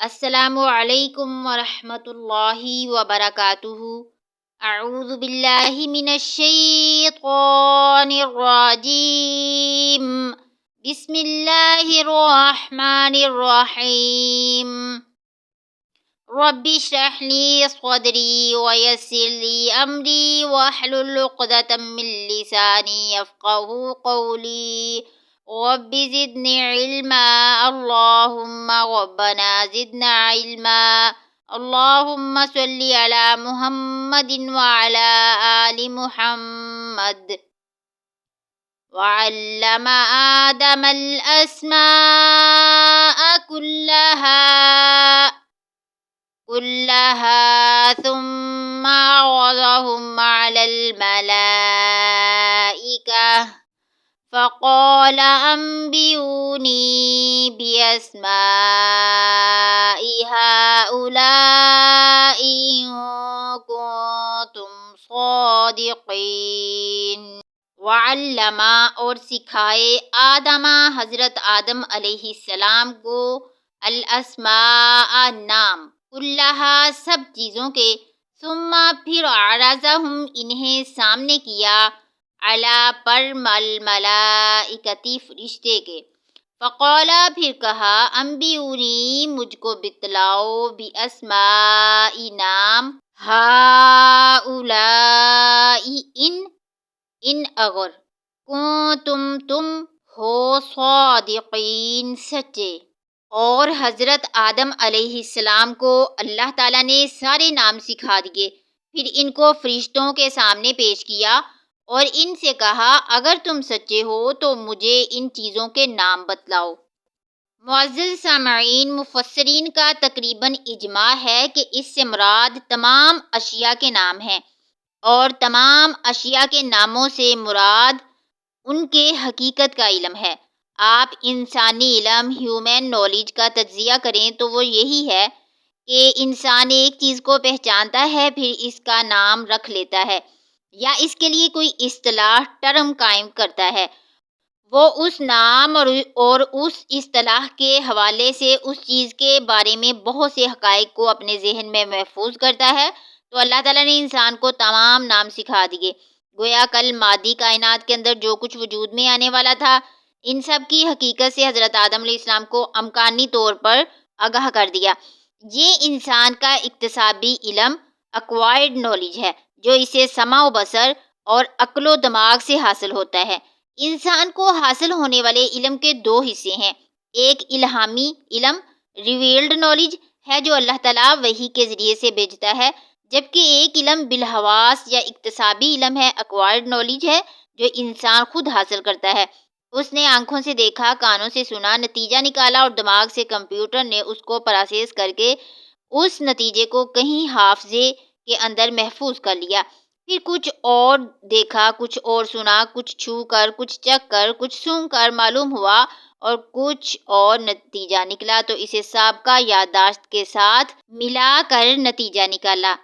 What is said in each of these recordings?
السلام علیکم ورحمۃ اللہ وبرکاتہ۔ اعوذ باللہ من الشیطان الرجیم، بسم اللہ الرحمن الرحیم۔ رب اشرح لی صدری ویسر لی امری واحلل عقدۃ من لسانی یفقہوا قولی، رب زدنی علما، اللہم ربنا زدنا علما، اللہم صلی علی محمد وعلی آل محمد۔ وعلم آدم الأسماء كلها ثم عرضهم على الملائكة فقال أنبئوني بأسماء هؤلاء إن كنتم صادقين۔ وعلم اور سکھائے آدم حضرت آدم علیہ السلام کو الاسماء نام، کلہا سب چیزوں کے، ثم پھر عرضہم انہیں سامنے کیا، علی پر الملائکتی فرشتے کے، فقالا پھر کہا، انبئونی مجھ کو بتلاؤ، باسماء نام، ہؤلاء ان اگر، تم ہو صادقین سچے۔ اور حضرت آدم علیہ السلام کو اللہ تعالیٰ نے سارے نام سکھا دیے، پھر ان کو فرشتوں کے سامنے پیش کیا اور ان سے کہا اگر تم سچے ہو تو مجھے ان چیزوں کے نام بتلاؤ۔ معزز سامعین، مفسرین کا تقریباً اجماع ہے کہ اس سے مراد تمام اشیاء کے نام ہیں، اور تمام اشیاء کے ناموں سے مراد ان کے حقیقت کا علم ہے۔ آپ انسانی علم، ہیومن نالج کا تجزیہ کریں تو وہ یہی ہے کہ انسان ایک چیز کو پہچانتا ہے، پھر اس کا نام رکھ لیتا ہے یا اس کے لیے کوئی اصطلاح ٹرم قائم کرتا ہے۔ وہ اس نام اور اس اصطلاح کے حوالے سے اس چیز کے بارے میں بہت سے حقائق کو اپنے ذہن میں محفوظ کرتا ہے۔ تو اللہ تعالیٰ نے انسان کو تمام نام سکھا دیے، گویا کل مادی کائنات کے اندر جو کچھ وجود میں آنے والا تھا، ان سب کی حقیقت سے حضرت آدم علیہ السلام کو امکانی طور پر آگاہ کر دیا۔ یہ انسان کا اکتسابی علم، ایکوائرڈ نالج ہے، جو اسے سمع و بصر اور عقل و دماغ سے حاصل ہوتا ہے۔ انسان کو حاصل ہونے والے علم کے دو حصے ہیں، ایک الہامی علم، ریویلڈ نالج ہے جو اللہ تعالیٰ وحی کے ذریعے سے بھیجتا ہے، جبکہ ایک علم بالحواس یا اکتسابی علم ہے، ایکوائرڈ نالج ہے، جو انسان خود حاصل کرتا ہے۔ اس نے آنکھوں سے دیکھا، کانوں سے سنا، نتیجہ نکالا اور دماغ سے کمپیوٹر نے اس کو پروسیس کر کے اس نتیجے کو کہیں حافظے کے اندر محفوظ کر لیا۔ پھر کچھ اور دیکھا، کچھ اور سنا، کچھ چھو کر، کچھ چکھ کر، کچھ سونگھ کر معلوم ہوا اور کچھ اور نتیجہ نکلا، تو اسے سابقہ یادداشت کے ساتھ ملا کر نتیجہ نکالا۔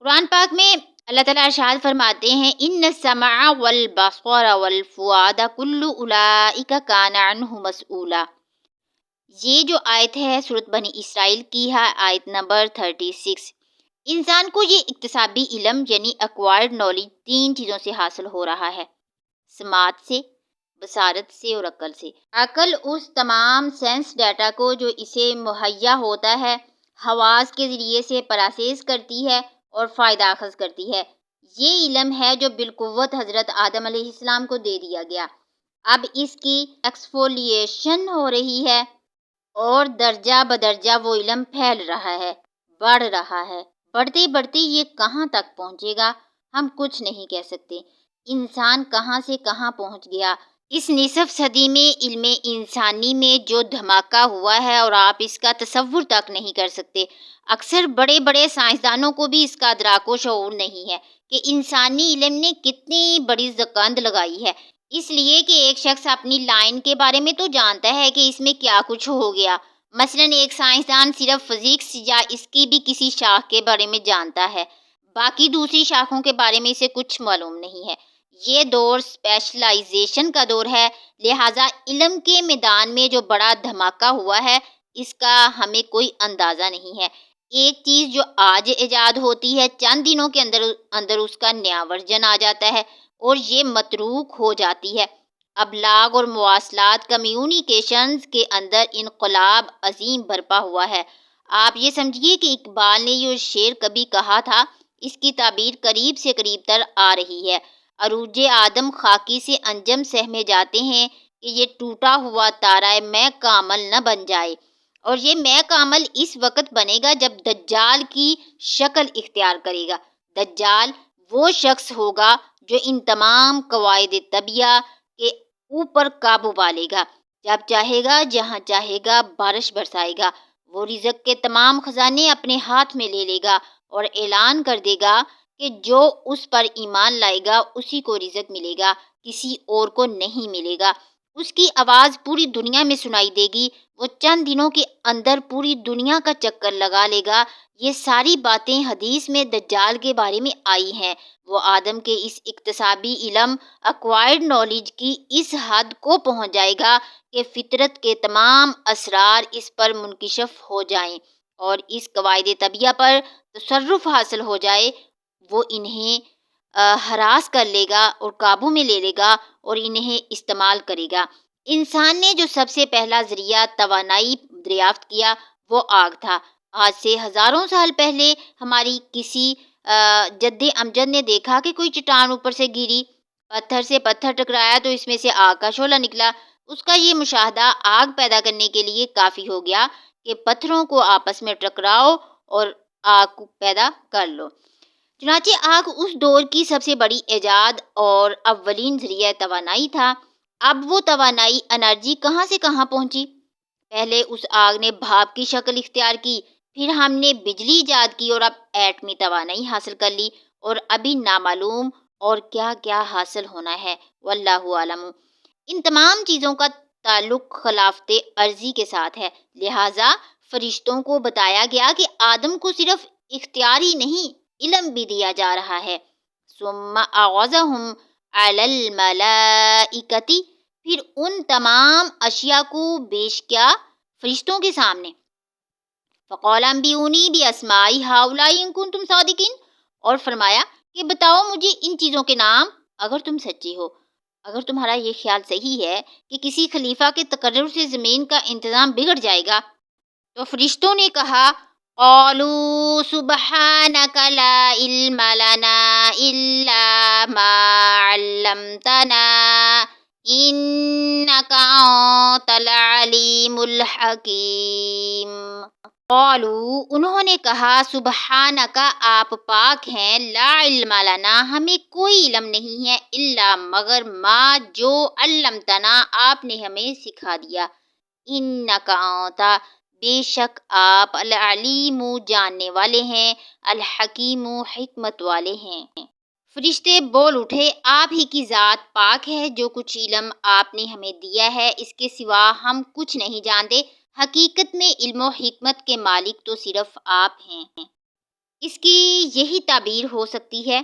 قرآن پاک میں اللہ تعالیٰ ارشاد فرماتے ہیں، ان السمع والبصر والفؤاد کل اولئک کان عنہ مسئولا۔ یہ جو آیت ہے سورۃ بنی اسرائیل کی ہے، آیت نمبر 36۔ انسان کو یہ اکتسابی علم یعنی ایکوائرڈ نالج تین چیزوں سے حاصل ہو رہا ہے، سماعت سے، بصارت سے اور عقل سے۔ عقل اس تمام سینس ڈیٹا کو جو اسے مہیا ہوتا ہے حواس کے ذریعے سے پروسیس کرتی ہے اور فائدہ اخذ کرتی ہے۔ یہ علم ہے جو بالقوت حضرت آدم علیہ السلام کو دے دیا گیا۔ اب اس کی ایکسفولیشن ہو رہی ہے اور درجہ بدرجہ وہ علم پھیل رہا ہے، بڑھ رہا ہے۔ بڑھتے بڑھتے یہ کہاں تک پہنچے گا ہم کچھ نہیں کہہ سکتے۔ انسان کہاں سے کہاں پہنچ گیا۔ اس نصف صدی میں علم انسانی میں جو دھماکہ ہوا ہے اور آپ اس کا تصور تک نہیں کر سکتے۔ اکثر بڑے بڑے سائنسدانوں کو بھی اس کا ادراک و شعور نہیں ہے کہ انسانی علم نے کتنی بڑی زکند لگائی ہے، اس لیے کہ ایک شخص اپنی لائن کے بارے میں تو جانتا ہے کہ اس میں کیا کچھ ہو گیا، مثلاً ایک سائنسدان صرف فزکس یا اس کی بھی کسی شاخ کے بارے میں جانتا ہے، باقی دوسری شاخوں کے بارے میں اسے کچھ معلوم نہیں ہے۔ یہ دور اسپیشلائزیشن کا دور ہے، لہٰذا علم کے میدان میں جو بڑا دھماکہ ہوا ہے اس کا ہمیں کوئی اندازہ نہیں ہے۔ ایک چیز جو آج ایجاد ہوتی ہے، چند دنوں کے اندر اس کا نیا ورژن آ جاتا ہے اور یہ متروک ہو جاتی ہے۔ ابلاغ اور مواصلات کمیونیکیشنز کے اندر انقلاب عظیم برپا ہوا ہے۔ آپ یہ سمجھیے کہ اقبال نے یہ شعر کبھی کہا تھا، اس کی تعبیر قریب سے قریب تر آ رہی ہے۔ عروج آدم خاکی سے انجم سہمے جاتے ہیں کہ یہ ٹوٹا ہوا تارہ میں کامل نہ بن جائے، اور یہ میں کامل اس وقت بنے گا جب دجال کی شکل اختیار کرے گا۔ دجال وہ شخص ہوگا جو ان تمام قواعد طبیعہ کے اوپر قابو پالے گا، جب چاہے گا جہاں چاہے گا بارش برسائے گا، وہ رزق کے تمام خزانے اپنے ہاتھ میں لے لے گا اور اعلان کر دے گا کہ جو اس پر ایمان لائے گا اسی کو رزق ملے گا، کسی اور کو نہیں ملے گا۔ اس کی آواز پوری دنیا میں سنائی دے گی، وہ چند دنوں کے اندر پوری دنیا کا چکر لگا لے گا۔ یہ ساری باتیں حدیث میں دجال کے بارے میں آئی ہیں۔ وہ آدم کے اس اکتسابی علم، ایکوائرڈ نالج کی اس حد کو پہنچ جائے گا کہ فطرت کے تمام اسرار اس پر منکشف ہو جائیں اور اس قواعد طبیعہ پر تصرف حاصل ہو جائے۔ وہ انہیں ہراس کر لے گا اور قابو میں لے لے گا اور انہیں استعمال کرے گا۔ انسان نے جو سب سے پہلا ذریعہ توانائی دریافت کیا وہ آگ تھا۔ آج سے ہزاروں سال پہلے ہماری کسی جد امجد نے دیکھا کہ کوئی چٹان اوپر سے گری، پتھر سے پتھر ٹکرایا تو اس میں سے آگ کا شعلہ نکلا۔ اس کا یہ مشاہدہ آگ پیدا کرنے کے لیے کافی ہو گیا کہ پتھروں کو آپس میں ٹکراؤ اور آگ پیدا کر لو۔ چنانچہ آگ اس دور کی سب سے بڑی ایجاد اور اولین ذریعہ توانائی تھا۔ اب وہ توانائی انرجی کہاں سے کہاں پہنچی؟ پہلے اس آگ نے بھاپ کی شکل اختیار کی، پھر ہم نے بجلی ایجاد کی اور اب ایٹمی توانائی حاصل کر لی، اور ابھی نامعلوم اور کیا کیا حاصل ہونا ہے، واللہ عالم۔ ان تمام چیزوں کا تعلق خلافت عرضی کے ساتھ ہے، لہٰذا فرشتوں کو بتایا گیا کہ آدم کو صرف اختیاری نہیں، علم بھی دیا جا رہا ہے۔ ثم اعرضهم علی الملائکۃ، پھر ان تمام اشیاء کو پیش کیا فرشتوں کے سامنے۔ فقال انبئونی باسماء ہؤلاء ان کنتم صادقین، اور فرمایا کہ بتاؤ مجھے ان چیزوں کے نام اگر تم سچے ہو۔ اگر تمہارا یہ خیال صحیح ہے کہ کسی خلیفہ کے تقرر سے زمین کا انتظام بگڑ جائے گا، تو فرشتوں نے کہا قالوا سبحانک لا علم لنا الا ما علمتنا انک انت العلیم الحکیم۔ قالوا، انہوں نے کہا سبحانک، آپ پاک ہیں، لا علم لنا، ہمیں کوئی علم نہیں ہے، الا مگر ما جو علمتنا آپ نے ہمیں سکھا دیا، انک انت بے شک آپ، العلیم جاننے والے ہیں، الحکیم حکمت والے ہیں۔ فرشتے بول اٹھے آپ ہی کی ذات پاک ہے، جو کچھ علم آپ نے ہمیں دیا ہے اس کے سوا ہم کچھ نہیں جانتے، حقیقت میں علم و حکمت کے مالک تو صرف آپ ہیں۔ اس کی یہی تعبیر ہو سکتی ہے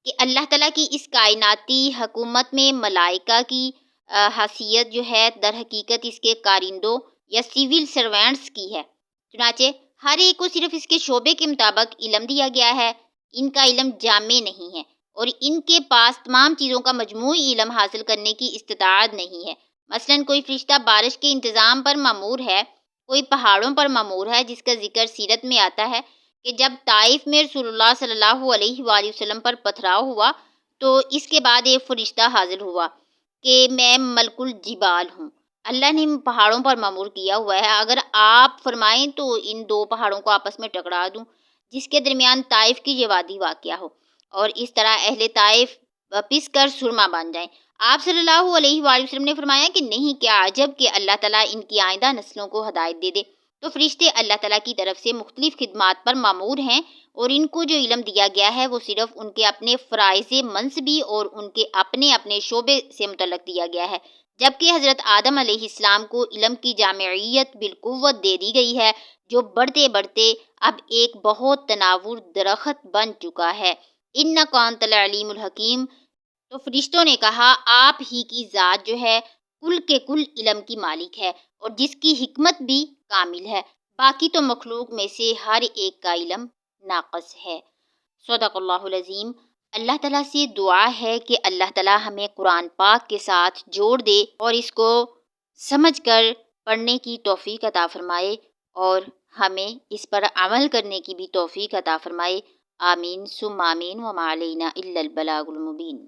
کہ اللہ تعالیٰ کی اس کائناتی حکومت میں ملائکہ کی حیثیت جو ہے در حقیقت اس کے کارندوں یا سیول سروینٹس کی ہے۔ چنانچہ ہر ایک کو صرف اس کے شعبے کے مطابق علم دیا گیا ہے، ان کا علم جامع نہیں ہے اور ان کے پاس تمام چیزوں کا مجموعی علم حاصل کرنے کی استطاعت نہیں ہے۔ مثلاً کوئی فرشتہ بارش کے انتظام پر مامور ہے، کوئی پہاڑوں پر مامور ہے، جس کا ذکر سیرت میں آتا ہے کہ جب طائف میں رسول اللہ صلی اللہ علیہ وآلہ وسلم پر پتھراؤ ہوا تو اس کے بعد ایک فرشتہ حاضر ہوا کہ میں ملک الجبال ہوں، اللہ نے پہاڑوں پر مامور کیا ہوا ہے، اگر آپ فرمائیں تو ان دو پہاڑوں کو آپس میں ٹکرا دوں جس کے درمیان طائف کی یہ وادی واقع ہو، اور اس طرح اہل طائف پس کر سرما بن جائیں۔ آپ صلی اللہ علیہ وآلہ وسلم نے فرمایا کہ نہیں، کیا عجب کہ اللہ تعالیٰ ان کی آئندہ نسلوں کو ہدایت دے دے۔ تو فرشتے اللہ تعالیٰ کی طرف سے مختلف خدمات پر مامور ہیں اور ان کو جو علم دیا گیا ہے وہ صرف ان کے اپنے فرائض منصبی اور ان کے اپنے اپنے شعبے سے متعلق دیا گیا ہے، جبکہ حضرت آدم علیہ السلام کو علم کی جامعیت بالقوت دے دی گئی ہے، جو بڑھتے بڑھتے اب ایک بہت تناور درخت بن چکا ہے۔ انک انت العلیم الحکیم۔ تو فرشتوں نے کہا آپ ہی کی ذات جو ہے کل کے کل علم کی مالک ہے اور جس کی حکمت بھی کامل ہے، باقی تو مخلوق میں سے ہر ایک کا علم ناقص ہے۔ صدق اللہ العظیم۔ اللہ تعالیٰ سے دعا ہے کہ اللہ تعالیٰ ہمیں قرآن پاک کے ساتھ جوڑ دے اور اس کو سمجھ کر پڑھنے کی توفیق عطا فرمائے اور ہمیں اس پر عمل کرنے کی بھی توفیق عطا فرمائے۔ آمین ثم آمین وما علینا الا البلاغ المبین۔